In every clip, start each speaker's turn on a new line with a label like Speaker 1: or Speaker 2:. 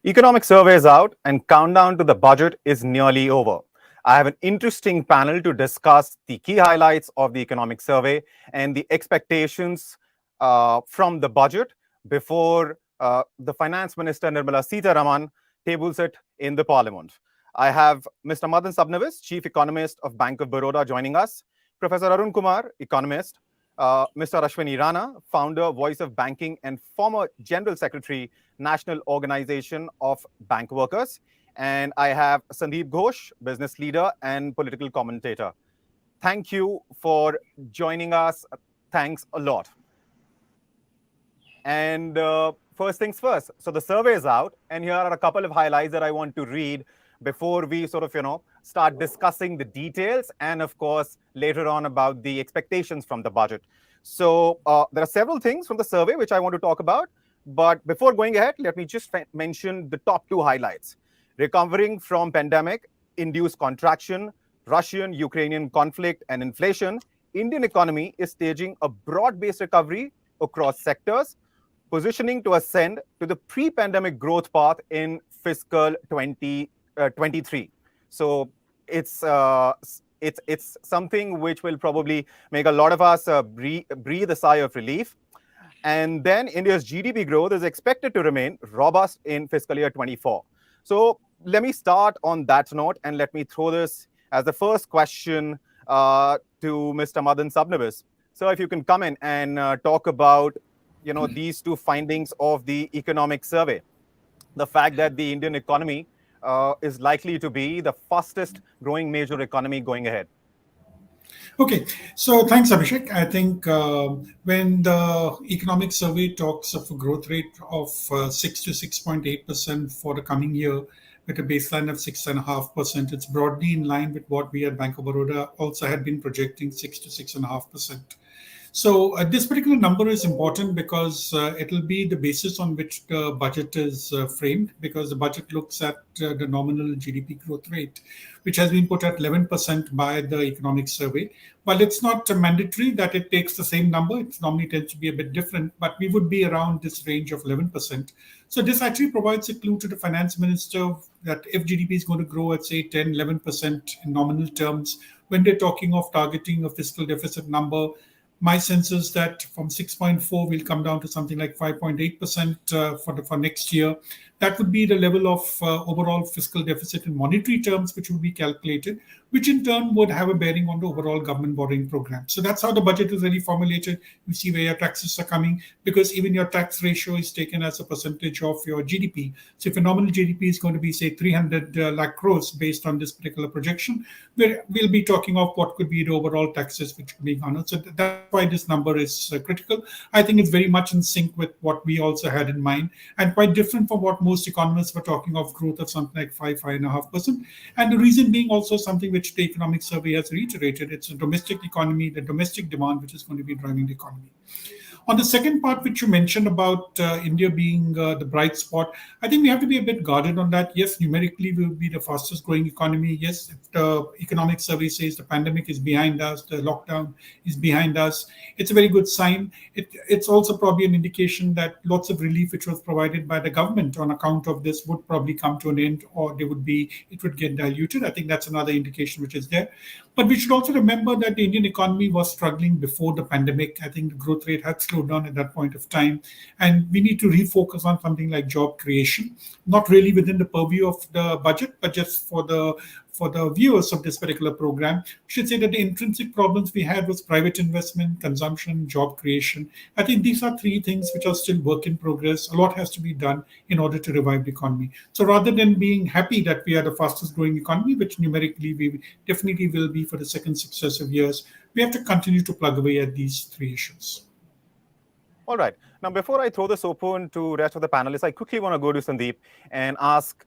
Speaker 1: Economic survey is out and countdown to the budget is nearly over. I have an interesting panel to discuss the key highlights of the economic survey and the expectations from the budget before the Finance Minister Nirmala Sitharaman tables it in the Parliament. I have Mr. Madan Sabnavis, Chief Economist of Bank of Baroda, joining us, Professor Arun Kumar, Economist, Mr. Ashwini Rana, founder, Voice of Banking, and former General Secretary, National Organization of Bank Workers. And I have Sandeep Ghosh, business leader and political commentator. Thank you for joining us. Thanks a lot. And first things first. So the survey is out, and here are a couple of highlights that I want to read before we start discussing the details and, of course, later on about the expectations from the budget. So there are several things from the survey which I want to talk about. But before going ahead, let me just mention the top two highlights. Recovering from pandemic-induced contraction, Russian-Ukrainian conflict, and inflation, Indian economy is staging a broad-based recovery across sectors, positioning to ascend to the pre-pandemic growth path in fiscal 2023. So it's something which will probably make a lot of us breathe a sigh of relief. And then India's GDP growth is expected to remain robust in fiscal year 24. So let me start on that note, and let me throw this as the first question to Mr. Madan Sabnavis. So if you can come in and talk about these two findings of the economic survey. The fact that the Indian economy is likely to be the fastest growing major economy going ahead.
Speaker 2: Okay, so thanks, Abhishek. I think when the economic survey talks of a growth rate of 6 to 6.8% for the coming year, with a baseline of 6.5%, it's broadly in line with what we at Bank of Baroda also had been projecting, 6 to 6.5%. So this particular number is important because it will be the basis on which the budget is framed, because the budget looks at the nominal GDP growth rate, which has been put at 11% by the economic survey. While it's not mandatory that it takes the same number, it normally tends to be a bit different, but we would be around this range of 11%. So this actually provides a clue to the finance minister that if GDP is going to grow at, say, 10, 11% in nominal terms, when they're talking of targeting a fiscal deficit number, my sense is that from 6.4 will come down to something like 5.8% for next year. That would be the level of overall fiscal deficit in monetary terms, which would be calculated, which in turn would have a bearing on the overall government borrowing program. So that's how the budget is really formulated. You see where your taxes are coming, because even your tax ratio is taken as a percentage of your GDP. So if a nominal GDP is going to be, say, 300 lakh crores based on this particular projection, we'll be talking of what could be the overall taxes which could be garnered. So that's why this number is critical. I think it's very much in sync with what we also had in mind, and quite different from what most economists were talking of, growth of something like 5.5%. And the reason being also something which the economic survey has reiterated, it's the domestic economy, the domestic demand, which is going to be driving the economy. On the second part, which you mentioned about India being the bright spot, I think we have to be a bit guarded on that. Yes, numerically, we will be the fastest growing economy. Yes, if the economic survey says the pandemic is behind us, the lockdown is behind us, it's a very good sign. It's also probably an indication that lots of relief which was provided by the government on account of this would probably come to an end, or it would get diluted. I think that's another indication which is there. But we should also remember that the Indian economy was struggling before the pandemic. I think the growth rate had slowed down at that point of time. And we need to refocus on something like job creation, not really within the purview of the budget, but just for the viewers of this particular program. We should say that the intrinsic problems we had was private investment, consumption, job creation. I think these are three things which are still work in progress. A lot has to be done in order to revive the economy. So rather than being happy that we are the fastest growing economy, which numerically we definitely will be for the second successive years, we have to continue to plug away at these three issues.
Speaker 1: All right. Now, before I throw this open to rest of the panelists, I quickly want to go to Sandeep and ask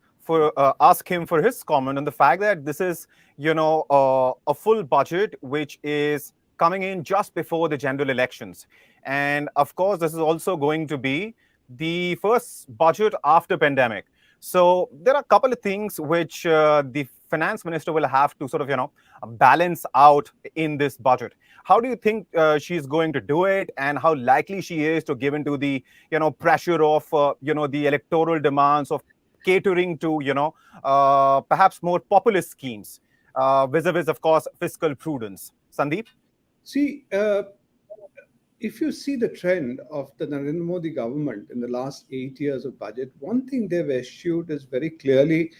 Speaker 1: him for his comment on the fact that this is, a full budget which is coming in just before the general elections. And of course, this is also going to be the first budget after pandemic. So there are a couple of things which the finance minister will have to balance out in this budget. How do you think she's going to do it, and how likely she is to give into the pressure of the electoral demands of catering to, perhaps more populist schemes, vis-a-vis, of course, fiscal prudence. Sandeep?
Speaker 3: See, if you see the trend of the Narendra Modi government in the last 8 years of budget, one thing they've eschewed is very clearly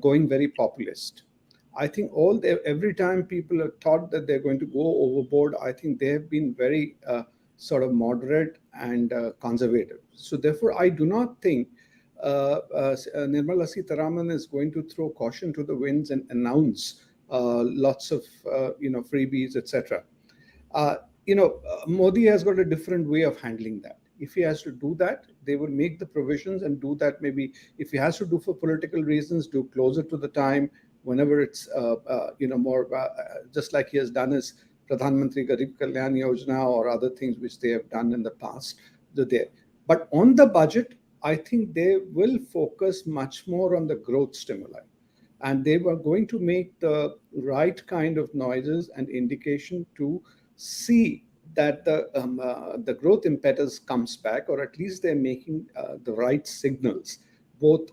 Speaker 3: going very populist. I think every time people are thought that they're going to go overboard, I think they have been very sort of moderate and conservative. So therefore, I do not think Nirmala Sitharaman is going to throw caution to the winds and announce lots of freebies, etc. uh, Modi has got a different way of handling that. If he has to do that, they will make the provisions and do that. Maybe if he has to do for political reasons, do closer to the time, whenever it's more, just like he has done his Pradhan Mantri Garib Kalyan Yojana or other things which they have done in the past. There. But on the budget, I think they will focus much more on the growth stimuli, and they were going to make the right kind of noises and indication to see that the growth impetus comes back, or at least they're making the right signals, both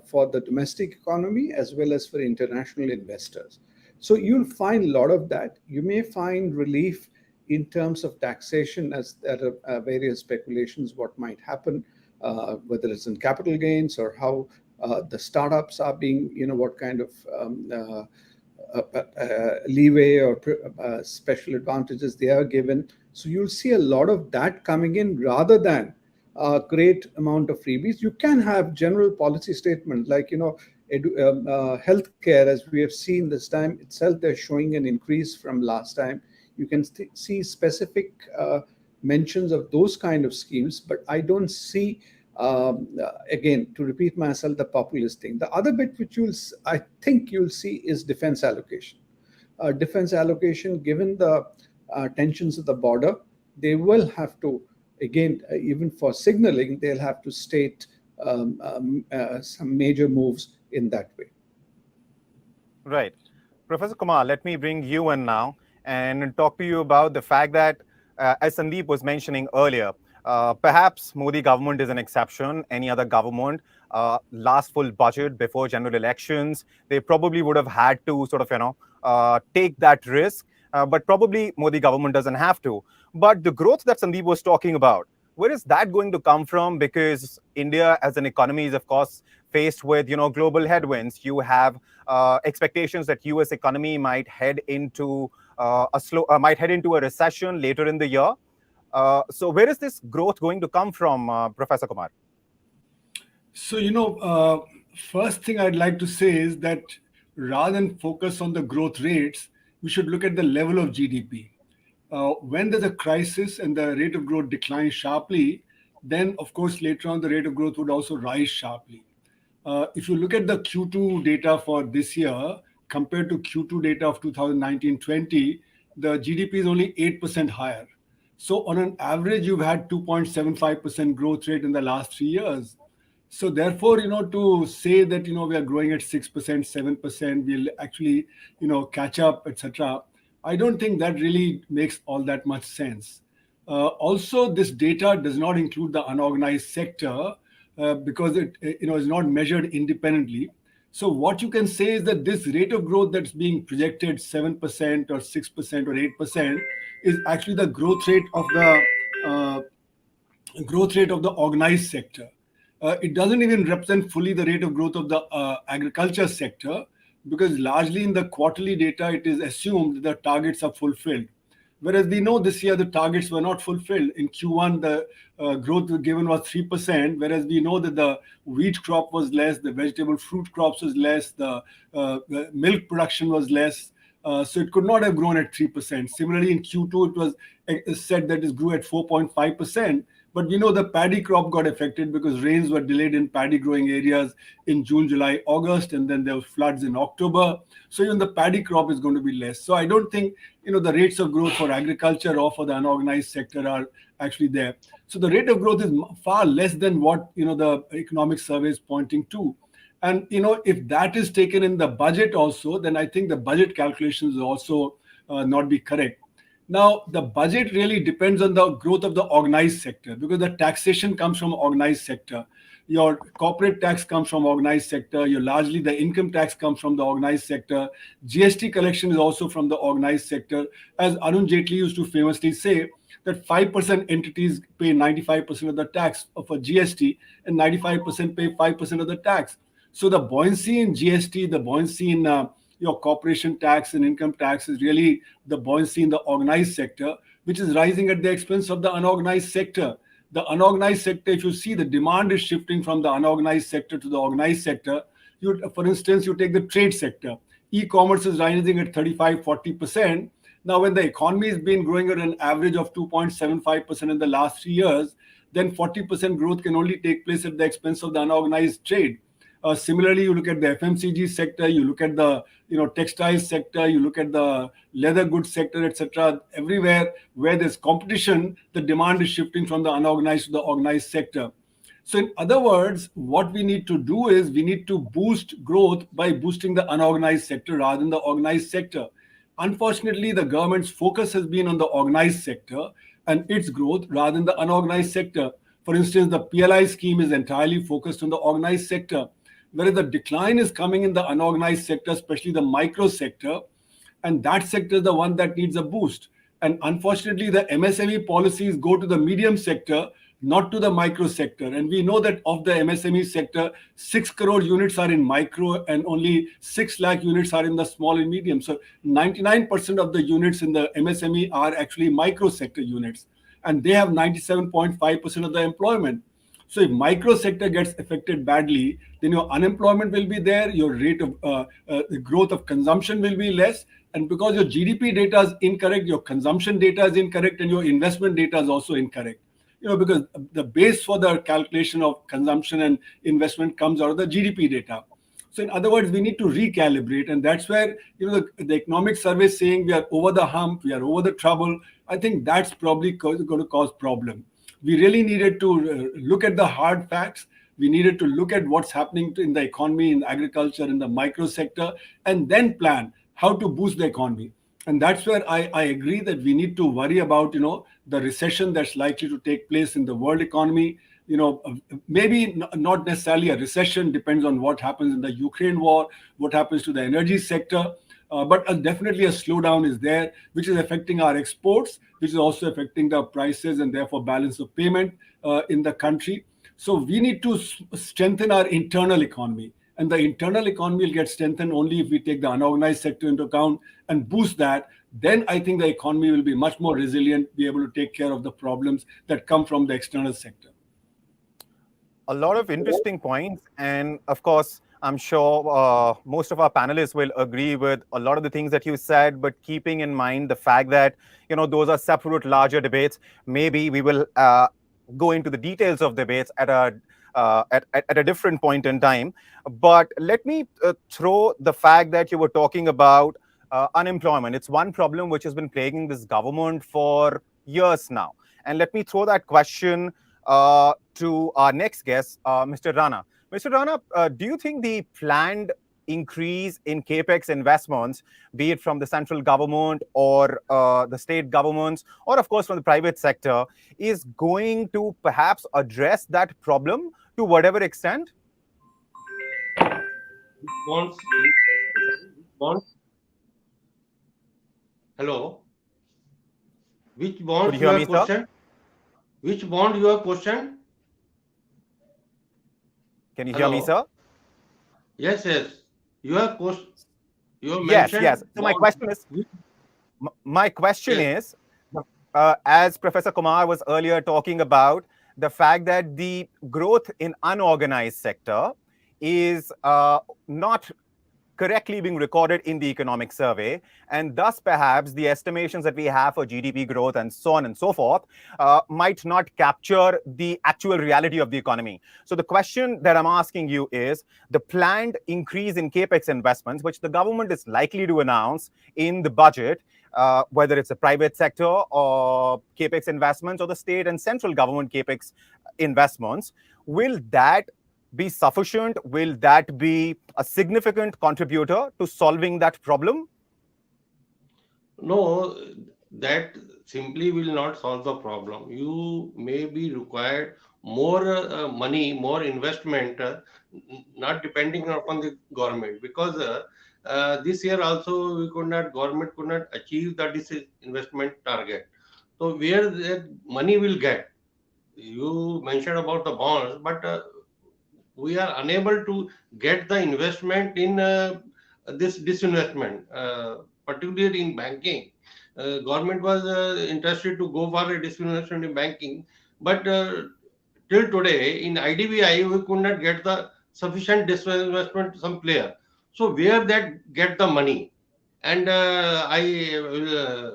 Speaker 3: for the domestic economy as well as for international investors. So you'll find a lot of that. You may find relief in terms of taxation, as there are various speculations what might happen, whether it's in capital gains or how the startups are being, what kind of leeway or special advantages they are given. So you'll see a lot of that coming in rather than a great amount of freebies. You can have general policy statements like, healthcare, as we have seen this time itself, they're showing an increase from last time. You can see specific mentions of those kind of schemes, but I don't see, again, to repeat myself, the populist thing. The other bit which I think you'll see is defense allocation. Defense allocation, given the tensions at the border, they will have to, again, even for signaling, they'll have to state some major moves in that way.
Speaker 1: Right. Professor Kumar, let me bring you in now and talk to you about the fact that, as Sandeep was mentioning earlier, perhaps Modi government is an exception. Any other government, last full budget before general elections, they probably would have had to sort of, take that risk. But probably Modi government doesn't have to. But the growth that Sandeep was talking about, where is that going to come from? Because India as an economy is, of course, faced with, global headwinds. You have expectations that US economy might head into a recession later in the year. So where is this growth going to come from, Professor Kumar?
Speaker 4: So, first thing I'd like to say is that rather than focus on the growth rates, we should look at the level of GDP. When there's a crisis and the rate of growth declines sharply, then of course later on the rate of growth would also rise sharply. If you look at the Q2 data for this year compared to Q2 data of 2019-20, the GDP is only 8% higher. So on an average, you've had 2.75% growth rate in the last 3 years. So therefore, to say that, we are growing at 6%, 7%, we'll actually, catch up, etc., I don't think that really makes all that much sense. Also, this data does not include the unorganized sector because it is not measured independently. So what you can say is that this rate of growth that's being projected, 7% or 6% or 8%, is actually the growth rate of the organized sector. It doesn't even represent fully the rate of growth of the agriculture sector, because largely in the quarterly data, it is assumed that the targets are fulfilled. Whereas we know this year the targets were not fulfilled. In Q1, the growth given was 3%, whereas we know that the wheat crop was less, the vegetable fruit crops was less, the milk production was less. So it could not have grown at 3%. Similarly, in Q2, it was said that it grew at 4.5%. But we know the paddy crop got affected because rains were delayed in paddy growing areas in June, July, August, and then there were floods in October. So even the paddy crop is going to be less. So I don't think the rates of growth for agriculture or for the unorganized sector are actually there. So the rate of growth is far less than what the economic survey is pointing to. And if that is taken in the budget also, then I think the budget calculations will also not be correct. Now, the budget really depends on the growth of the organized sector because the taxation comes from organized sector. Your corporate tax comes from organized sector. Your largely the income tax comes from the organized sector. GST collection is also from the organized sector. As Arun Jaitley used to famously say, that 5% entities pay 95% of the tax for GST and 95% pay 5% of the tax. So the buoyancy in GST, the buoyancy in your corporation tax and income tax is really the buoyancy in the organized sector, which is rising at the expense of the unorganized sector. The unorganized sector, if you see, the demand is shifting from the unorganized sector to the organized sector. For instance, you take the trade sector. E-commerce is rising at 35-40%. Now, when the economy has been growing at an average of 2.75% in the last 3 years, then 40% growth can only take place at the expense of the unorganized trade. Similarly, you look at the FMCG sector, you look at the textile sector, you look at the leather goods sector, etc. Everywhere where there's competition, the demand is shifting from the unorganized to the organized sector. So, in other words, what we need to do is we need to boost growth by boosting the unorganized sector rather than the organized sector. Unfortunately, the government's focus has been on the organized sector and its growth rather than the unorganized sector. For instance, the PLI scheme is entirely focused on the organized sector, whereas the decline is coming in the unorganized sector, especially the micro sector, and that sector is the one that needs a boost. And unfortunately, the MSME policies go to the medium sector, not to the micro sector. And we know that of the MSME sector, 6 crore units are in micro and only 6 lakh units are in the small and medium. So 99% of the units in the MSME are actually micro sector units, and they have 97.5% of the employment. So if micro sector gets affected badly, then your unemployment will be there, your rate of the growth of consumption will be less, and because your GDP data is incorrect, your consumption data is incorrect, and your investment data is also incorrect. Because the base for the calculation of consumption and investment comes out of the GDP data. So in other words, we need to recalibrate, and that's where the economic survey is saying we are over the hump, we are over the trouble. I think that's probably going to cause problem. We really needed to look at the hard facts. We needed to look at what's happening in the economy, in agriculture, in the micro sector, and then plan how to boost the economy. And that's where I agree that we need to worry about, the recession that's likely to take place in the world economy. Maybe not necessarily a recession, depends on what happens in the Ukraine war, what happens to the energy sector. But definitely a slowdown is there, which is affecting our exports, which is also affecting the prices and therefore balance of payment in the country. So we need to strengthen our internal economy. And the internal economy will get strengthened only if we take the unorganized sector into account and boost that. Then I think the economy will be much more resilient, be able to take care of the problems that come from the external sector.
Speaker 1: A lot of interesting points. And of course, I'm sure most of our panelists will agree with a lot of the things that you said, but keeping in mind the fact that, those are separate, larger debates. Maybe we will go into the details of debates at a different point in time. But let me throw the fact that you were talking about unemployment. It's one problem which has been plaguing this government for years now. And let me throw that question to our next guest, Mr. Rana. Mr. Rana, do you think the planned increase in capex investments, be it from the central government or the state governments, or of course from the private sector, is going to perhaps address that problem to whatever extent?
Speaker 5: Bonds. Hello. Which bond
Speaker 1: Could you hear
Speaker 5: you
Speaker 1: me,
Speaker 5: have
Speaker 1: sir?
Speaker 5: questioned? Which bond you have questioned?
Speaker 1: Can you hear me, sir?
Speaker 5: Yes. You have mentioned.
Speaker 1: Yes. So my question is, as Professor Kumar was earlier talking about, the fact that the growth in unorganized sector is not correctly being recorded in the economic survey, and thus perhaps the estimations that we have for GDP growth and so on and so forth might not capture the actual reality of the economy. So the question that I'm asking you is, the planned increase in capex investments, which the government is likely to announce in the budget, whether it's a private sector or capex investments or the state and central government capex investments, will that be sufficient? Will that be a significant contributor to solving that problem?
Speaker 5: No, that simply will not solve the problem. You may be required more money, more investment, not depending upon the government, because this year also government could not achieve the investment target. So where the money will get? You mentioned about the bonds, but we are unable to get the investment in this disinvestment, particularly in banking. Government was interested to go for a disinvestment in banking, but till today in IDBI we could not get the sufficient disinvestment to some player. So where that get the money? And I will.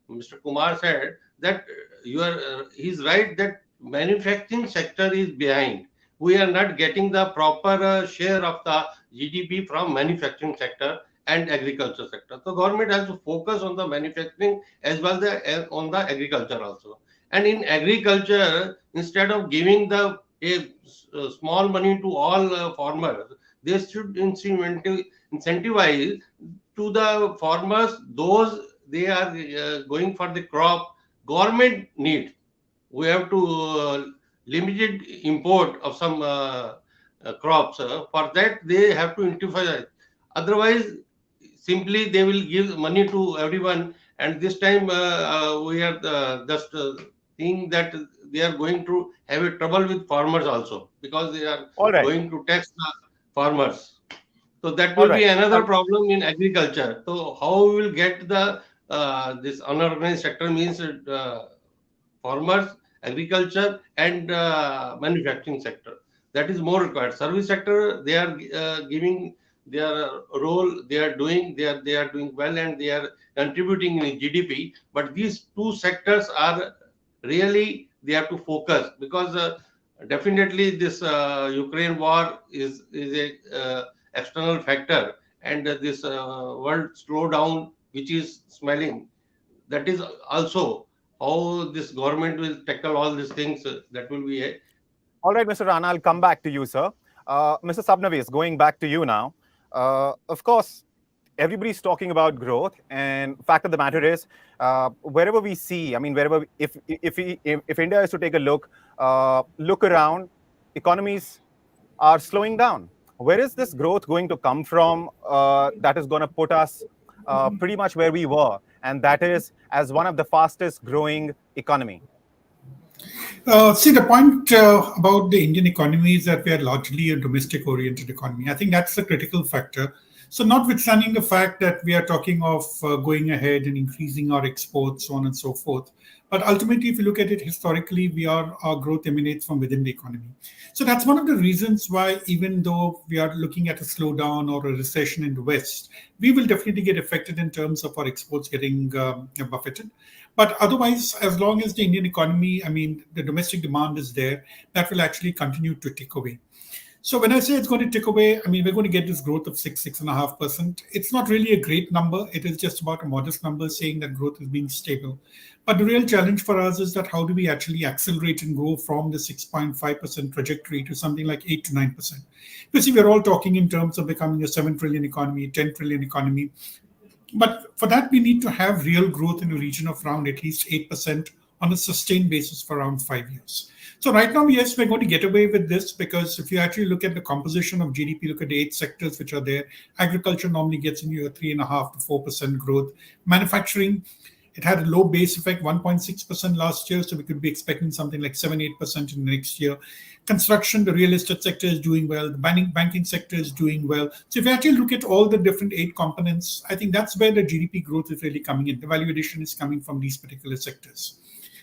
Speaker 5: Mr. Kumar said that he's right that manufacturing sector is behind. We are not getting the proper share of the GDP from manufacturing sector and agriculture sector. So government has to focus on the manufacturing as well on the agriculture also. And in agriculture, instead of giving small money to all farmers, they should incentivize to the farmers those they are going for the crop government need. We have to limited import of some crops. For that they have to incentivize. Otherwise, simply they will give money to everyone. And this time we are just seeing that they are going to have a trouble with farmers also, because they are
Speaker 1: All right.
Speaker 5: going to tax the farmers. So that
Speaker 1: All
Speaker 5: will be
Speaker 1: right.
Speaker 5: another problem in agriculture. So how we will get the this unorganized sector means farmers, agriculture, and manufacturing sector. That is more required. Service sector, they are giving their role. They are doing well, and they are contributing in GDP. But these two sectors are really they have to focus, because definitely this Ukraine war is a external factor, and this world slowdown which is smelling, that is also how this government will tackle all these things. That will be a
Speaker 1: All right, Mr. Rana, I'll come back to you, sir. Mr. Sabnavis, going back to you now. Of course, everybody's talking about growth, and fact of the matter is, wherever we see, I mean, wherever if India is to take a look around, economies are slowing down. Where is this growth going to come from? That is going to put us pretty much where we were, and that is as one of the fastest growing economy.
Speaker 2: See, the point about the Indian economy is that we are largely a domestic oriented economy. I think that's the critical factor. So, notwithstanding the fact that we are talking of going ahead and increasing our exports, so on and so forth, but ultimately, if you look at it historically, our growth emanates from within the economy. So that's one of the reasons why, even though we are looking at a slowdown or a recession in the West, we will definitely get affected in terms of our exports getting buffeted. But otherwise, as long as the Indian economy, I mean, the domestic demand is there, that will actually continue to tick away. So when I say it's going to tick away, I mean, we're going to get this growth of 6.5%. It's not really a great number. It is just about a modest number saying that growth is being stable. But the real challenge for us is that how do we actually accelerate and grow from the 6.5% trajectory to something like 8 to 9%? You see, we're all talking in terms of becoming a 7 trillion economy, 10 trillion economy. But for that, we need to have real growth in a region of around at least 8% on a sustained basis for around 5 years. So right now, yes, we're going to get away with this because if you actually look at the composition of GDP, look at the 8 sectors which are there. Agriculture normally gets into a 3.5 to 4% growth. Manufacturing, it had a low base effect, 1.6% last year, so we could be expecting something like 7-8% in the next year. Construction, the real estate sector is doing well. The banking sector is doing well. So if you actually look at all the different 8 components, I think that's where the GDP growth is really coming in. The value addition is coming from these particular sectors.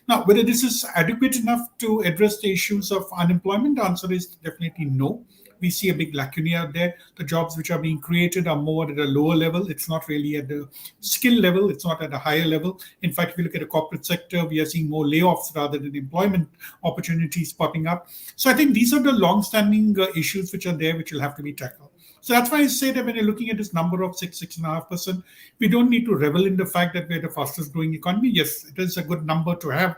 Speaker 2: Now, whether this is adequate enough to address the issues of unemployment, the answer is definitely no. We see a big lacuna out there. The jobs which are being created are more at a lower level. It's not really at the skill level. It's not at a higher level. In fact, if you look at the corporate sector, we are seeing more layoffs rather than employment opportunities popping up. So I think these are the long-standing issues which are there, which will have to be tackled. So that's why I say that when you're looking at this number of 6.5%, we don't need to revel in the fact that we're the fastest growing economy. Yes, it is a good number to have,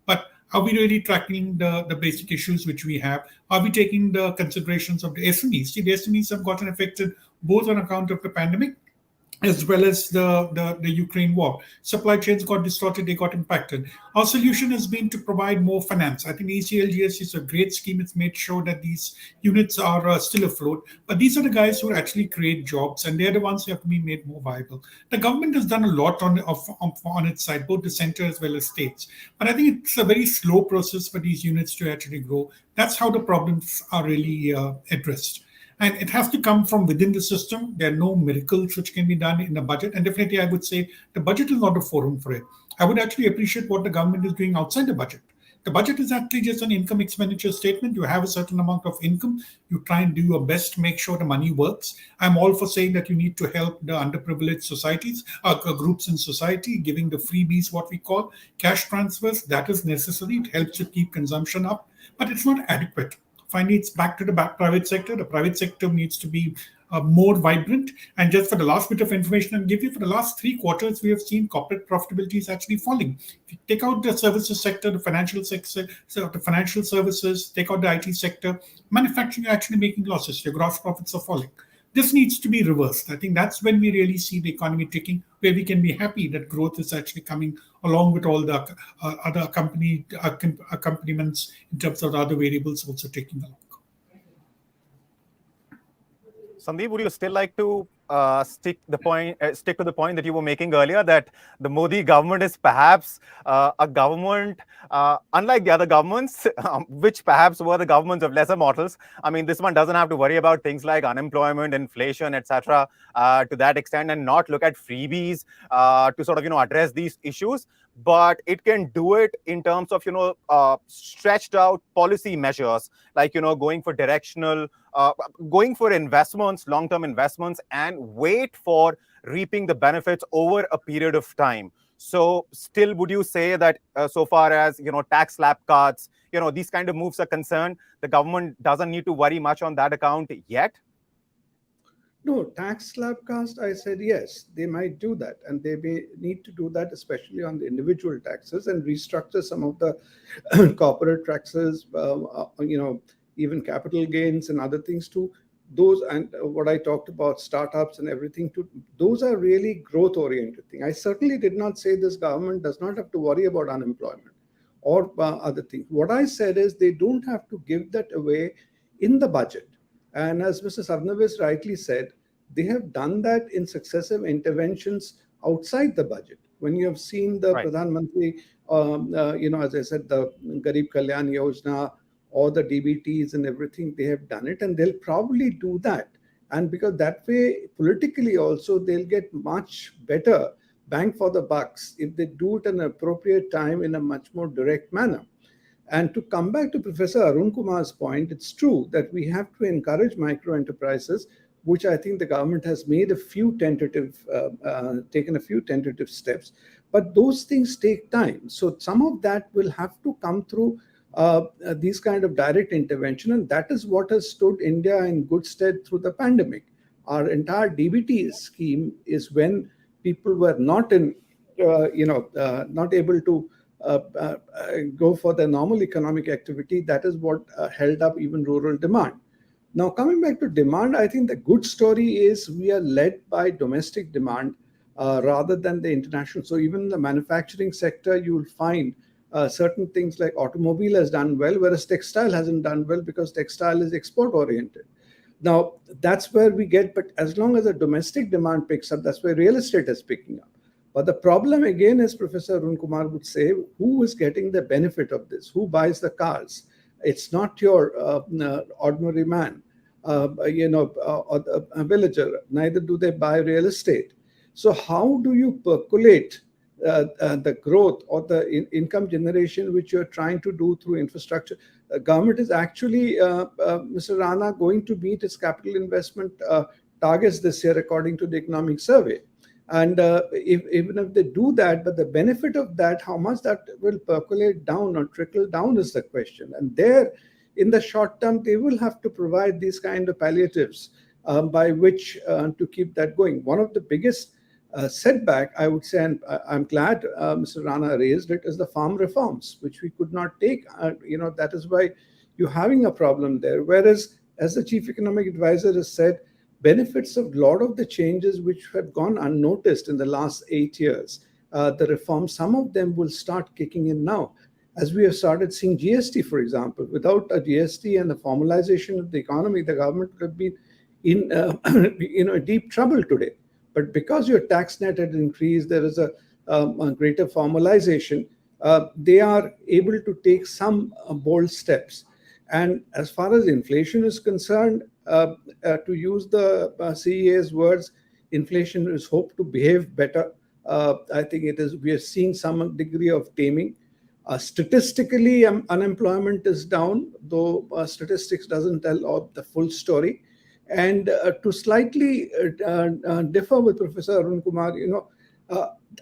Speaker 2: but are we really tracking the basic issues which we have? Are we taking the considerations of the SMEs? See, the SMEs have gotten affected both on account of the pandemic as well as the Ukraine war. Supply chains got distorted, they got impacted. Our solution has been to provide more finance. I think ECLGS is a great scheme. It's made sure that these units are still afloat. But these are the guys who actually create jobs, and they're the ones who have to be made more viable. The government has done a lot on its side, both the center as well as states. But I think it's a very slow process for these units to actually grow. That's how the problems are really addressed. And it has to come from within the system. There are no miracles which can be done in the budget. And definitely, I would say the budget is not a forum for it. I would actually appreciate what the government is doing outside the budget. The budget is actually just an income expenditure statement. You have a certain amount of income. You try and do your best to make sure the money works. I'm all for saying that you need to help the underprivileged societies, groups in society, giving the freebies, what we call cash transfers. That is necessary. It helps to keep consumption up, but it's not adequate. Finally, it's back to the private sector. The private sector needs to be more vibrant. And just for the last bit of information I'll give you, for the last 3 quarters, we have seen corporate profitability is actually falling. If you take out the services sector, the financial sector, so the financial services, take out the IT sector, manufacturing are actually making losses. Your gross profits are falling. This needs to be reversed. I think that's when we really see the economy ticking, where we can be happy that growth is actually coming along with all the other accompaniments in terms of the other variables also taking along.
Speaker 1: Sandeep, would you still like to stick to the point that you were making earlier, that the Modi government is perhaps a government unlike the other governments, which perhaps were the governments of lesser mortals? I mean, this one doesn't have to worry about things like unemployment, inflation, etc. To that extent, and not look at freebies to sort of address these issues. But it can do it in terms of stretched out policy measures, like going for directional, going for investments, long-term investments, and wait for reaping the benefits over a period of time. So still, would you say that so far as tax slap cards, these kind of moves are concerned, the government doesn't need to worry much on that account yet?
Speaker 3: No, tax slab cast, I said yes, they might do that. And they may need to do that, especially on the individual taxes, and restructure some of the corporate taxes, even capital gains and other things too. Those, and what I talked about, startups and everything too, those are really growth oriented things. I certainly did not say this government does not have to worry about unemployment or other things. What I said is they don't have to give that away in the budget. And as Mr. Sarnavis rightly said, they have done that in successive interventions outside the budget. When you have seen the
Speaker 1: Right.
Speaker 3: Pradhan Mantri, as I said, the Garib Kalyan Yojana or the DBTs and everything, they have done it, and they'll probably do that. And because that way, politically also, they'll get much better bang for the bucks if they do it at an appropriate time in a much more direct manner. And to come back to Professor Arun Kumar's point, it's true that we have to encourage micro enterprises, which I think the government has made taken a few tentative steps. But those things take time. So some of that will have to come through these kind of direct intervention. And that is what has stood India in good stead through the pandemic. Our entire DBT scheme is when people were not able to go for the normal economic activity. That is what held up even rural demand. Now, coming back to demand, I think the good story is we are led by domestic demand rather than the international. So even in the manufacturing sector, you will find certain things like automobile has done well, whereas textile hasn't done well because textile is export oriented. Now, that's where we get, but as long as the domestic demand picks up, that's where real estate is picking up. But the problem again, as Professor Arun Kumar would say, who is getting the benefit of this? Who buys the cars? It's not your ordinary man, or a villager. Neither do they buy real estate. So how do you percolate the growth or the income generation which you're trying to do through infrastructure? The government is actually, Mr. Rana, going to meet its capital investment targets this year according to the economic survey. And even if they do that, but the benefit of that, how much that will percolate down or trickle down is the question. And there, in the short term, they will have to provide these kind of palliatives by which to keep that going. One of the biggest setback, I would say, and I'm glad Mr. Rana raised it, is the farm reforms, which we could not take. That is why you're having a problem there. Whereas, as the chief economic advisor has said, benefits of a lot of the changes which have gone unnoticed in the last 8 years, the reforms, some of them will start kicking in now. As we have started seeing GST, for example, without a GST and the formalization of the economy, the government would have been in deep trouble today. But because your tax net had increased, there is a greater formalization. They are able to take some bold steps. And as far as inflation is concerned, to use the CEA's words, inflation is hoped to behave better. I think it is. We are seeing some degree of taming. Statistically, unemployment is down, though statistics doesn't tell all the full story. And to slightly differ with Professor Arun Kumar,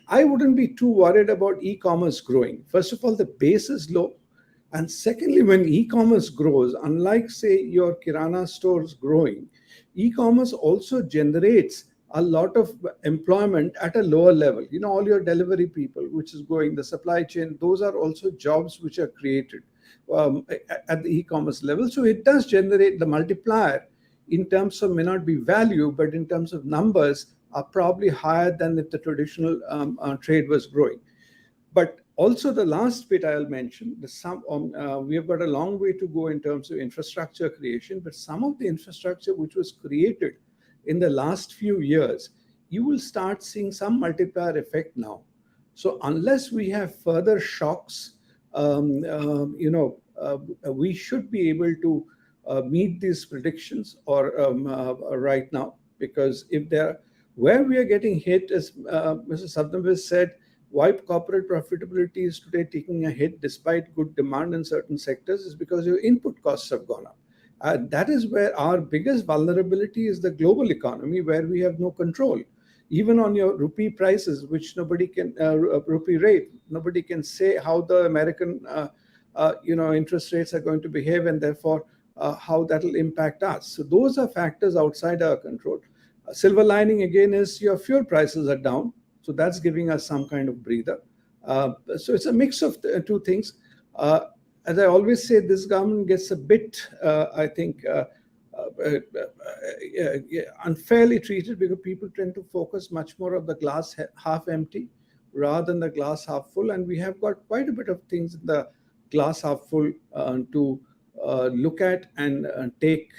Speaker 3: I wouldn't be too worried about e-commerce growing. First of all, the base is low. And secondly, when e-commerce grows, unlike, say, your Kirana stores growing, e-commerce also generates a lot of employment at a lower level. All your delivery people, which is going, the supply chain, those are also jobs which are created at the e-commerce level. So it does generate the multiplier in terms of may not be value, but in terms of numbers are probably higher than if the traditional trade was growing. But also the last bit I'll mention, we have got a long way to go in terms of infrastructure creation, but some of the infrastructure which was created in the last few years, you will start seeing some multiplier effect now. So unless we have further shocks, we should be able to meet these predictions or right now, because where we are getting hit, as Mr. Sabnabis said, why corporate profitability is today taking a hit despite good demand in certain sectors is because your input costs have gone up. That is where our biggest vulnerability is the global economy, where we have no control. Even on your rupee prices, which nobody can, rupee rate, nobody can say how the American, interest rates are going to behave, and therefore how that will impact us. So those are factors outside our control. Silver lining again is your fuel prices are down, so that's giving us some kind of breather. So it's a mix of two things. As I always say, this government gets a bit, I think, unfairly treated because people tend to focus much more on the glass half empty rather than the glass half full. And we have got quite a bit of things in the glass half full to look at and take,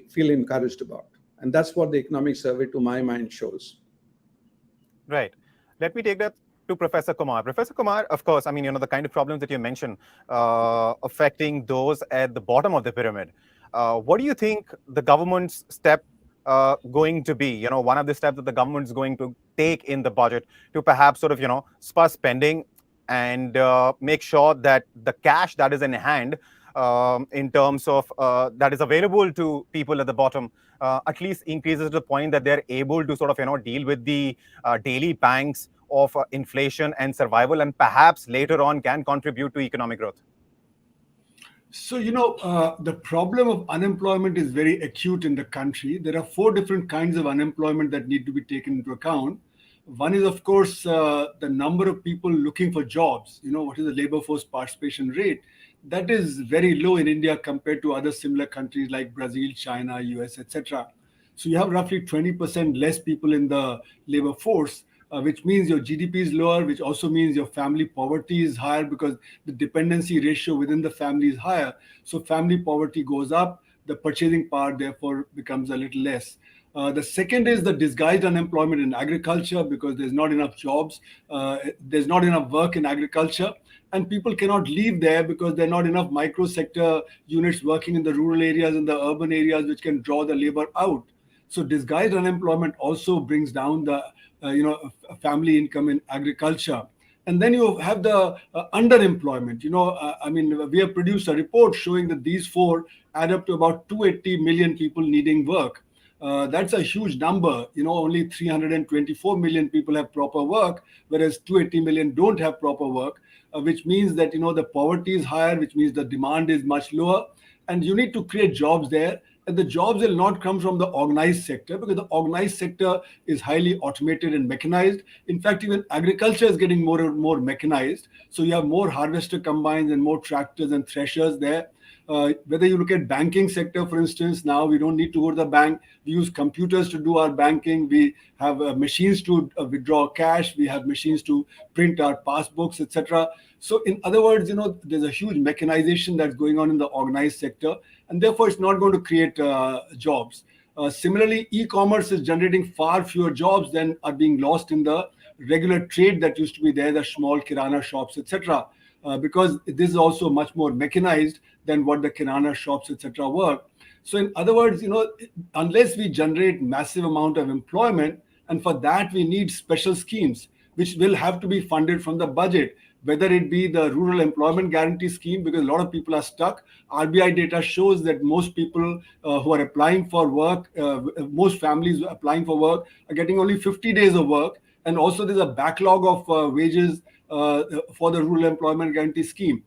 Speaker 3: feel encouraged about. And that's what the economic survey, to my mind, shows.
Speaker 1: Right. Let me take that to Professor Kumar. Professor Kumar, of course, the kind of problems that you mentioned affecting those at the bottom of the pyramid. What do you think the government's step going to be? One of the steps that the government's going to take in the budget to perhaps sort of, spur spending and make sure that the cash that is in hand in terms of that is available to people at the bottom at least increases to the point that they're able to sort of, deal with the daily pangs of inflation and survival, and perhaps later on can contribute to economic growth?
Speaker 4: So, the problem of unemployment is very acute in the country. There are 4 different kinds of unemployment that need to be taken into account. One is, of course, the number of people looking for jobs. What is the labor force participation rate? That is very low in India compared to other similar countries like Brazil, China, US, etc. So you have roughly 20% less people in the labor force, which means your GDP is lower, which also means your family poverty is higher because the dependency ratio within the family is higher. So family poverty goes up, the purchasing power therefore becomes a little less. The second is the disguised unemployment in agriculture because there's not enough jobs, there's not enough work in agriculture, and people cannot leave there because there are not enough micro sector units working in the rural areas and the urban areas which can draw the labor out. So disguised unemployment also brings down the family income in agriculture. And then you have the underemployment. We have produced a report showing that these 4 add up to about 280 million people needing work. That's a huge number. Only 324 million people have proper work, whereas 280 million don't have proper work, which means that, the poverty is higher, which means the demand is much lower. And you need to create jobs there. And the jobs will not come from the organized sector, because the organized sector is highly automated and mechanized. In fact, even agriculture is getting more and more mechanized. So you have more harvester combines and more tractors and threshers there. Whether you look at banking sector, for instance, now we don't need to go to the bank. We use computers to do our banking. We have machines to withdraw cash. We have machines to print our passbooks, etc. So in other words, there's a huge mechanization that's going on in the organized sector, and therefore it's not going to create jobs. Similarly, e-commerce is generating far fewer jobs than are being lost in the regular trade that used to be there, the small kirana shops, etc. Because this is also much more mechanized than what the kirana shops, etc. were. So in other words, unless we generate massive amount of employment, and for that we need special schemes, which will have to be funded from the budget, whether it be the rural employment guarantee scheme, because a lot of people are stuck. RBI data shows that most people who are applying for work, most families applying for work are getting only 50 days of work. And also there's a backlog of wages for the rural employment guarantee scheme.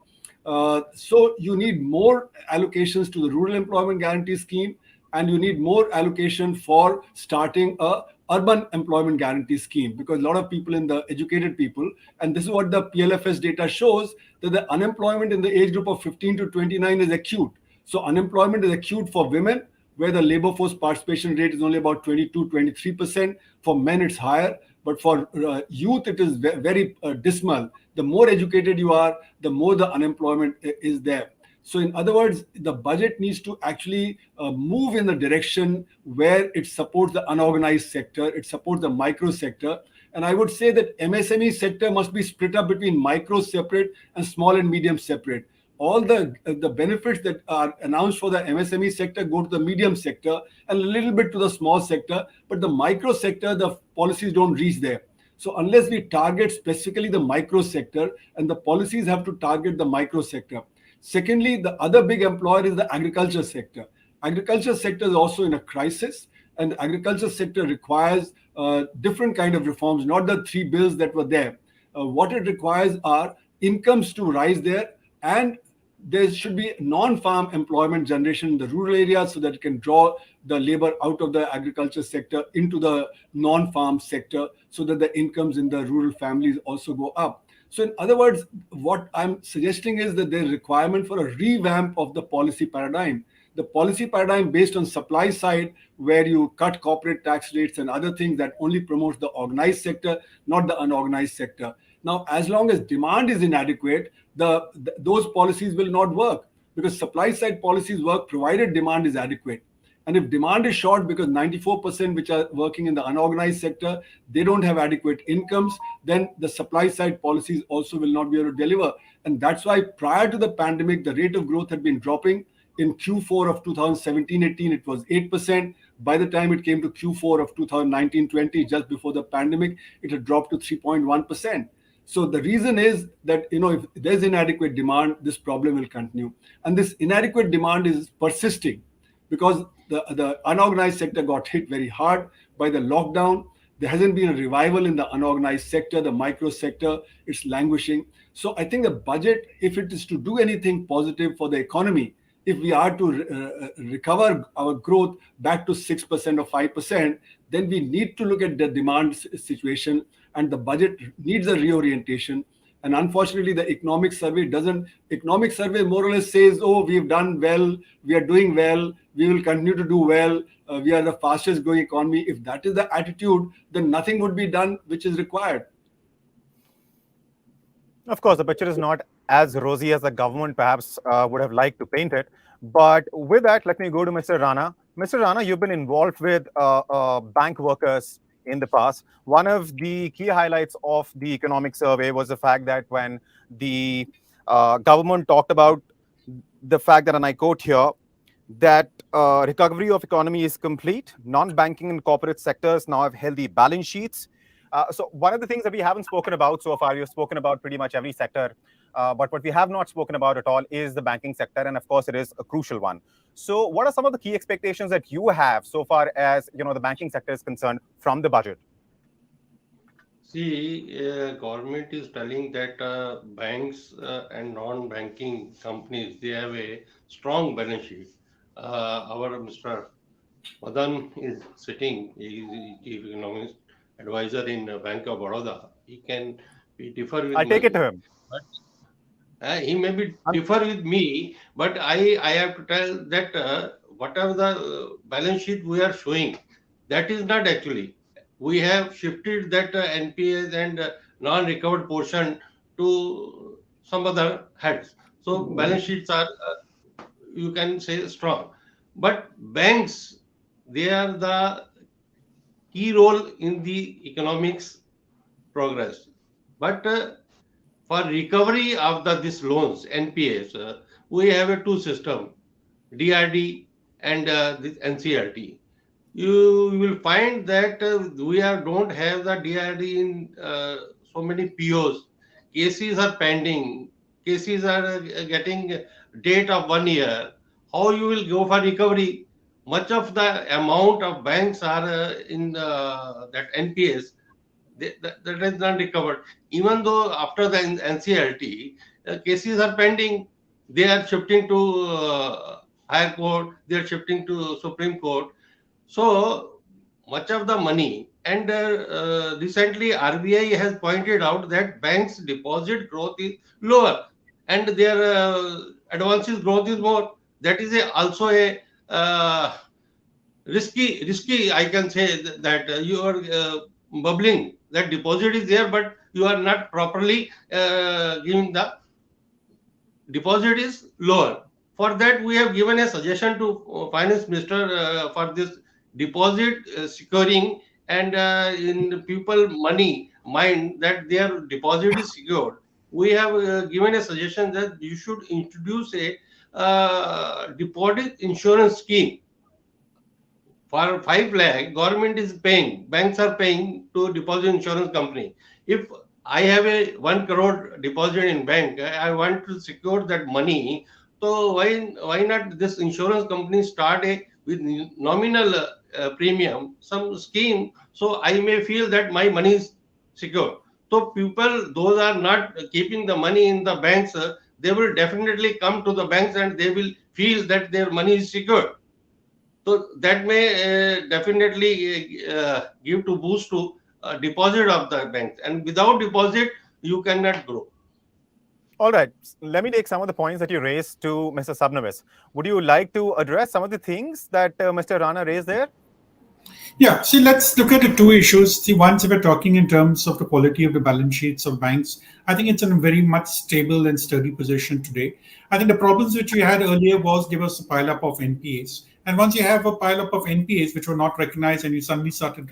Speaker 4: So you need more allocations to the rural employment guarantee scheme, and you need more allocation for starting a urban employment guarantee scheme, because a lot of people in the educated people, and this is what the PLFS data shows, that the unemployment in the age group of 15 to 29 is acute. So unemployment is acute for women, where the labor force participation rate is only about 22-23%. For men, it's higher. But for youth, it is very dismal. The more educated you are, the more the unemployment is there. So in other words, the budget needs to actually move in the direction where it supports the unorganized sector, it supports the micro sector. And I would say that MSME sector must be split up between micro separate and small and medium separate. All the benefits that are announced for the MSME sector go to the medium sector and a little bit to the small sector, but the micro sector, the policies don't reach there. So unless we target specifically the micro sector, and the policies have to target the micro sector. Secondly, the other big employer is the agriculture sector. Agriculture sector is also in a crisis, and the agriculture sector requires different kind of reforms, not the three bills that were there. What it requires are incomes to rise there, and there should be non-farm employment generation in the rural areas, so that it can draw the labor out of the agriculture sector into the non-farm sector, so that the incomes in the rural families also go up. So in other words, what I'm suggesting is that there's requirement for a revamp of the policy paradigm. The policy paradigm based on supply side, where you cut corporate tax rates and other things, that only promotes the organized sector, not the unorganized sector. Now, as long as demand is inadequate, those policies will not work, because supply side policies work provided demand is adequate. And if demand is short, because 94% which are working in the unorganized sector, they don't have adequate incomes, then the supply side policies also will not be able to deliver. And that's why prior to the pandemic, the rate of growth had been dropping. In Q4 of 2017-18, it was 8%. By the time it came to Q4 of 2019-20, just before the pandemic, it had dropped to 3.1%. So the reason is that, if there's inadequate demand, this problem will continue. And this inadequate demand is persisting, because the unorganized sector got hit very hard by the lockdown. There hasn't been a revival in the unorganized sector, the micro sector, it's languishing. So I think the budget, if it is to do anything positive for the economy, if we are to recover our growth back to 6% or 5%, then we need to look at the demand situation, and the budget needs a reorientation. And unfortunately, the economic survey more or less says, oh, we've done well, we are doing well, we will continue to do well, we are the fastest growing economy. If that is the attitude, then nothing would be done which is required.
Speaker 1: Of course, the picture is not as rosy as the government perhaps would have liked to paint it. But with that, let me go to Mr. Rana. Mr. Rana, you've been involved with bank workers in the past. One of the key highlights of the economic survey was the fact that when the government talked about the fact that, and I quote here, that recovery of economy is complete. Non-banking and corporate sectors now have healthy balance sheets. So one of the things that we haven't spoken about so far, we've spoken about pretty much every sector, but what we have not spoken about at all is the banking sector, and of course it is a crucial one. So what are some of the key expectations that you have so far as the banking sector is concerned from the budget?
Speaker 5: See, government is telling that banks and non-banking companies, they have a strong balance sheet. our Mr. Madan is sitting. He is the chief economist advisor in Bank of Baroda. He can be differ with
Speaker 1: I'll take it to
Speaker 5: me,
Speaker 1: him.
Speaker 5: but he may be
Speaker 1: I'm-
Speaker 5: differ with me. But I have to tell that whatever the balance sheet we are showing, that is not actually. We have shifted that NPAs and non-recovered portion to some other heads. So balance sheets are you can say strong, but banks, they are the key role in the economics progress. But for recovery of this loans NPAs, we have a two system, DRD and this NCLT. You will find that don't have the DRD in so many POs. Cases are pending. Cases are getting date of 1 year. How you will go for recovery? Much of the amount of banks are in that NPS. That is not recovered. Even though after the NCLT, cases are pending, they are shifting to higher court. They are shifting to Supreme Court. So much of the money, and recently RBI has pointed out that banks' deposit growth is lower, and their advances growth is more. That is also a risky. I can say that you are bubbling. That deposit is there, but you are not properly giving the deposit is lower. For that, we have given a suggestion to finance minister for this deposit securing, and in the people money mind that their deposit is secured. We have given a suggestion that you should introduce a deposit insurance scheme. For 5 lakh, government is paying, banks are paying to deposit insurance company. If I have a 1 crore deposit in bank, I want to secure that money. So why not this insurance company start a with nominal premium some scheme, so I may feel that my money is secure. So people those are not keeping the money in the banks, they will definitely come to the banks and they will feel that their money is secure. So that may definitely give to boost to deposit of the banks. And without deposit, you cannot grow.
Speaker 1: All right. Let me take some of the points that you raised to Mr. Sabnavis. Would you like to address some of the things that Mr. Rana raised there?
Speaker 2: Yeah, see, let's look at the two issues. See, once we're talking in terms of the quality of the balance sheets of banks, I think it's in a very much stable and sturdy position today. I think the problems which we had earlier was there was a pile up of NPAs. And once you have a pile up of NPAs which were not recognized, and you suddenly started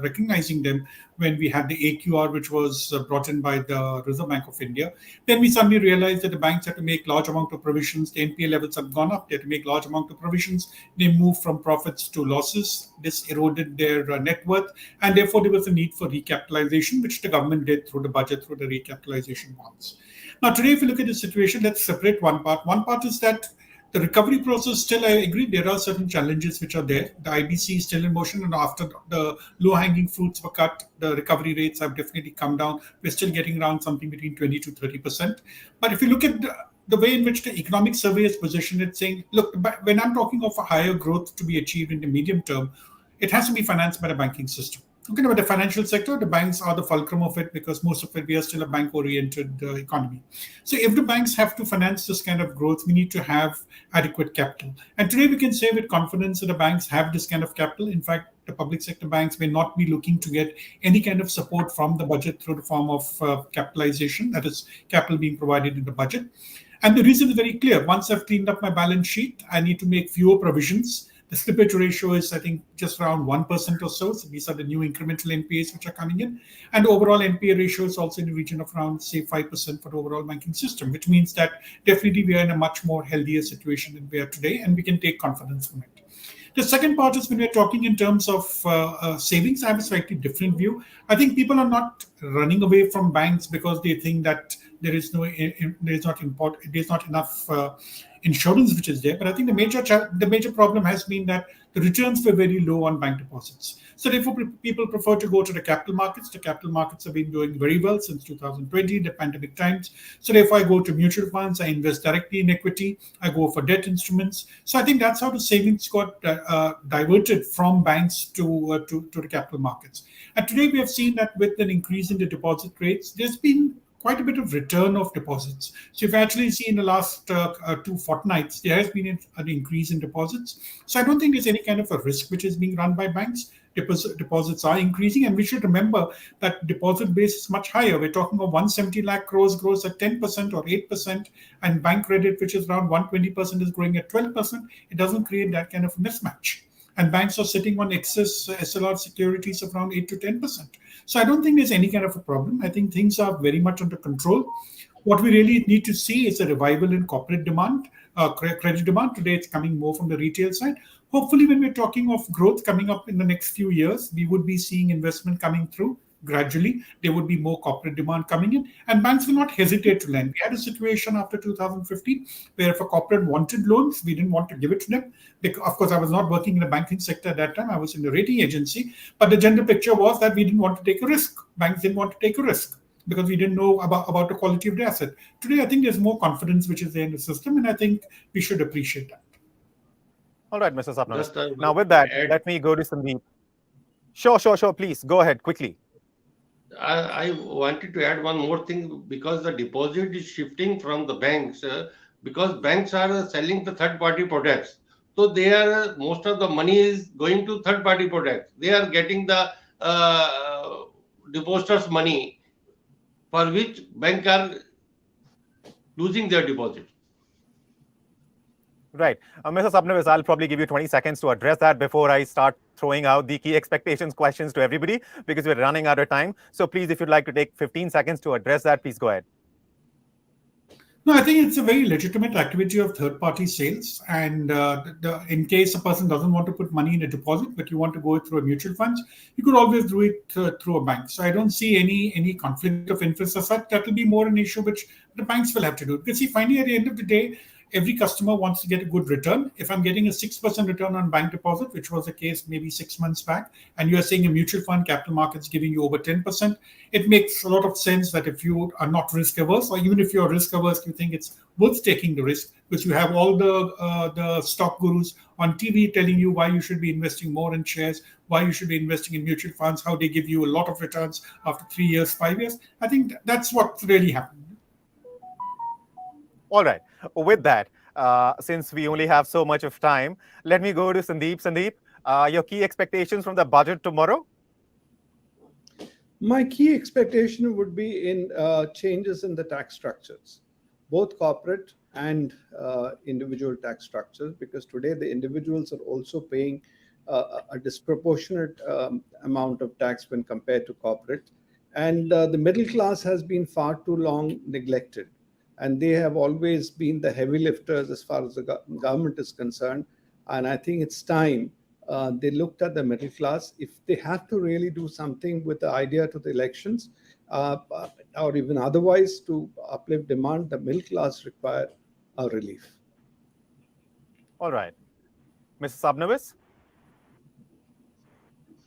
Speaker 2: recognizing them when we had the AQR, which was brought in by the Reserve Bank of India, then we suddenly realized that the banks had to make large amount of provisions. The NPA levels have gone up. They had to make large amount of provisions. They moved from profits to losses. This eroded their net worth, and therefore there was a need for recapitalization, which the government did through the budget, through the recapitalization bonds. Now, today, if you look at the situation, let's separate one part. One part is that the recovery process, still, I agree, there are certain challenges which are there. The IBC is still in motion, and after the low-hanging fruits were cut, the recovery rates have definitely come down. We're still getting around something between 20 to 30%. But if you look at the way in which the economic survey is positioned, it's saying, look, when I'm talking of a higher growth to be achieved in the medium term, it has to be financed by the banking system. Looking at the financial sector, the banks are the fulcrum of it because most of it, we are still a bank-oriented economy. So if the banks have to finance this kind of growth, we need to have adequate capital. And today we can say with confidence that the banks have this kind of capital. In fact, the public sector banks may not be looking to get any kind of support from the budget through the form of capitalization, that is capital being provided in the budget. And the reason is very clear. Once I've cleaned up my balance sheet, I need to make fewer provisions. The slippage ratio is, I think, just around 1% or so. So these are the new incremental NPAs which are coming in. And the overall NPA ratio is also in the region of around, say, 5% for the overall banking system, which means that definitely we are in a much more healthier situation than we are today, and we can take confidence from it. The second part is when we're talking in terms of savings, I have a slightly different view. I think people are not running away from banks because they think that there is not enough insurance which is there. But I think the major problem has been that the returns were very low on bank deposits. So therefore, people prefer to go to the capital markets. The capital markets have been doing very well since 2020, the pandemic times. So therefore, I go to mutual funds. I invest directly in equity. I go for debt instruments. So I think that's how the savings got diverted from banks to the capital markets. And today we have seen that with an increase in the deposit rates, there's been quite a bit of return of deposits. So you've actually seen in the last 2 fortnights, there has been an increase in deposits. So I don't think there's any kind of a risk which is being run by banks. Deposits are increasing, and we should remember that deposit base is much higher. We're talking of 170 lakh crores grows at 10% or 8%, and bank credit, which is around 120%, is growing at 12%. It doesn't create that kind of mismatch. And banks are sitting on excess SLR securities of around 8 to 10%. So I don't think there's any kind of a problem. I think things are very much under control. What we really need to see is a revival in corporate demand, credit demand. Today, it's coming more from the retail side. Hopefully, when we're talking of growth coming up in the next few years, we would be seeing investment coming through gradually. There would be more corporate demand coming in, and banks will not hesitate to lend. We had a situation after 2015 where if a corporate wanted loans, we didn't want to give it to them. Of course, I was not working in the banking sector at that time. I was in the rating agency. But the general picture was that we didn't want to take a risk. Banks didn't want to take a risk because we didn't know about the quality of the asset. Today, I think there's more confidence which is there in the system, and I think we should appreciate that.
Speaker 1: All right, Mr. Sapna. Now, with that, let me go to Sandeep. Sure. Please, go ahead quickly.
Speaker 5: I wanted to add one more thing, because the deposit is shifting from the banks, because banks are selling the third-party products. So they are, most of the money is going to third-party products. They are getting the depositors' money, for which banks are losing their deposit.
Speaker 1: Right. Mr. Sapna, I'll probably give you 20 seconds to address that before I start throwing out the key expectations questions to everybody, because we're running out of time. So please, if you'd like to take 15 seconds to address that, please go ahead.
Speaker 2: No, I think it's a very legitimate activity of third-party sales. And in case a person doesn't want to put money in a deposit, but you want to go through a mutual fund, you could always do it through a bank. So I don't see any conflict of interest as such. That will be more an issue which the banks will have to do. Because see, finally, at the end of the day, every customer wants to get a good return. If I'm getting a 6% return on bank deposit, which was the case maybe 6 months back, and you're saying a mutual fund capital markets giving you over 10%, it makes a lot of sense that if you are not risk averse, or even if you're risk averse, you think it's worth taking the risk, because you have all the stock gurus on TV telling you why you should be investing more in shares, why you should be investing in mutual funds, how they give you a lot of returns after 3 years, 5 years. I think that's what's really happened.
Speaker 1: All right. With that, since we only have so much of time, let me go to Sandeep. Sandeep, your key expectations from the budget tomorrow?
Speaker 3: My key expectation would be in changes in the tax structures, both corporate and individual tax structures, because today the individuals are also paying a disproportionate amount of tax when compared to corporate. And the middle class has been far too long neglected. And they have always been the heavy lifters as far as the government is concerned. And I think it's time they looked at the middle class. If they have to really do something with the idea to the elections, or even otherwise to uplift demand, the middle class require a relief.
Speaker 1: All right. Mrs. Sabnawis?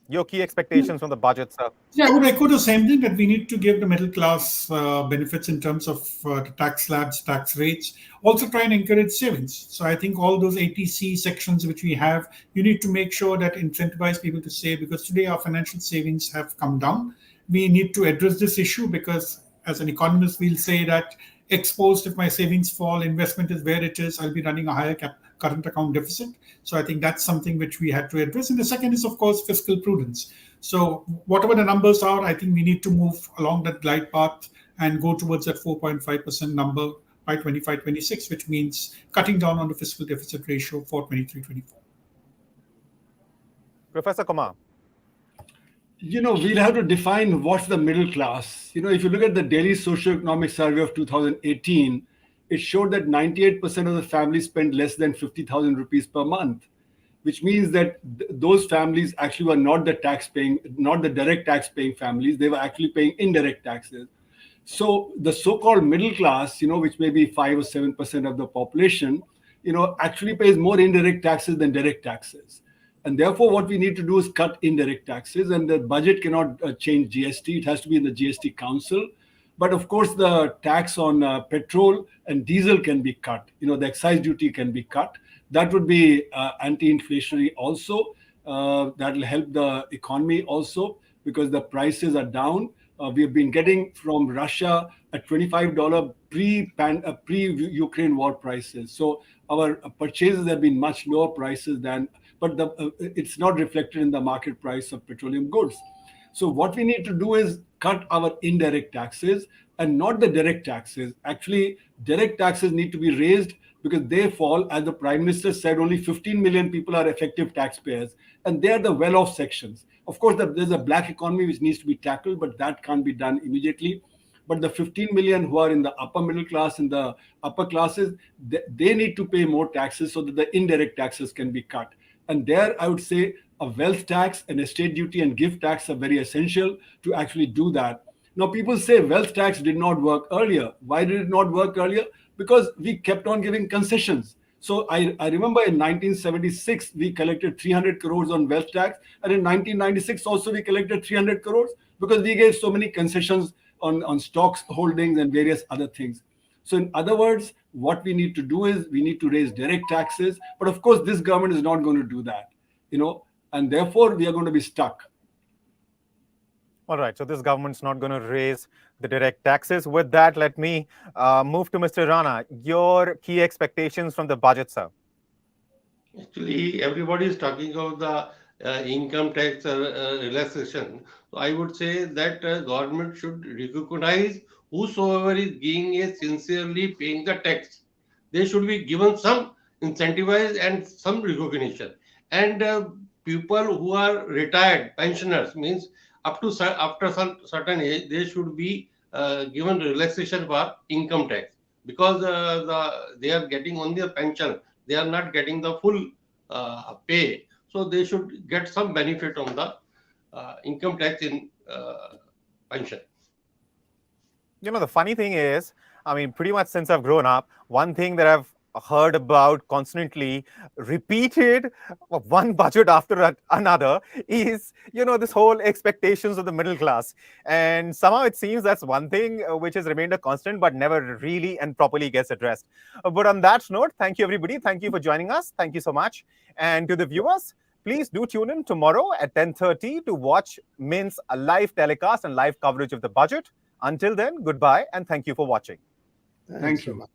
Speaker 1: Your key expectations from the budget, sir?
Speaker 2: Yeah, I would echo the same thing, that we need to give the middle class benefits in terms of the tax slabs, tax rates. Also try and encourage savings. So I think all those ATC sections which we have, you need to make sure that incentivize people to save, because today our financial savings have come down. We need to address this issue, because as an economist, we'll say that exposed, if my savings fall, investment is where it is, I'll be running a higher current account deficit. So I think that's something which we had to address. And the second is, of course, fiscal prudence. So whatever the numbers are, I think we need to move along that glide path and go towards that 4.5% number by 25-26, which means cutting down on the fiscal deficit ratio for 23-24.
Speaker 1: Professor Kumar.
Speaker 4: We'll have to define what's the middle class. If you look at the Delhi Socioeconomic Survey of 2018, it showed that 98% of the families spend less than 50,000 rupees per month, which means that those families actually were not the direct tax paying families. They were actually paying indirect taxes. So the so-called middle class, which may be 5 or 7% of the population, actually pays more indirect taxes than direct taxes. And therefore, what we need to do is cut indirect taxes, and the budget cannot change GST. It has to be in the GST Council. But of course, the tax on petrol and diesel can be cut. The excise duty can be cut. That would be anti-inflationary also. That will help the economy also, because the prices are down. We have been getting from Russia at $25 pre-Ukraine war prices. So our purchases have been much lower prices than, but it's not reflected in the market price of petroleum goods. So what we need to do is cut our indirect taxes and not the direct taxes. Actually, direct taxes need to be raised because they fall, as the Prime Minister said, only 15 million people are effective taxpayers, and they are the well-off sections. Of course, there's a black economy which needs to be tackled, but that can't be done immediately. But the 15 million who are in the upper middle class and the upper classes, they need to pay more taxes so that the indirect taxes can be cut. And there, I would say, a wealth tax, an estate duty, and gift tax are very essential to actually do that. Now, people say wealth tax did not work earlier. Why did it not work earlier? Because we kept on giving concessions. So I remember in 1976, we collected 300 crores on wealth tax. And in 1996 also, we collected 300 crores because we gave so many concessions on stocks holdings and various other things. So in other words, what we need to do is we need to raise direct taxes. But of course, this government is not going to do that, and therefore we are going to be stuck.
Speaker 1: All right, so this government's not going to raise the direct taxes. With that, let me move to Mr. Rana. Your key expectations from the budget, sir.
Speaker 5: Actually, everybody is talking about the income tax relaxation. So I would say that government should recognize whosoever is being sincerely paying the tax. They should be given some incentivized and some recognition. And people who are retired, pensioners, means after some certain age, they should be given relaxation for income tax, because they are getting only a pension. They are not getting the full pay. So they should get some benefit on the income tax in pension.
Speaker 1: The funny thing is, pretty much since I've grown up, one thing that I've heard about constantly repeated one budget after another is this whole expectations of the middle class, and somehow it seems that's one thing which has remained a constant but never really and properly gets addressed. But on that note, thank you everybody, thank you for joining us, thank you so much. And to the viewers, please do tune in tomorrow at 10:30 to watch Mint's live telecast and live coverage of the budget. Until then, goodbye and thank you for watching.
Speaker 4: Thank you.
Speaker 3: So much.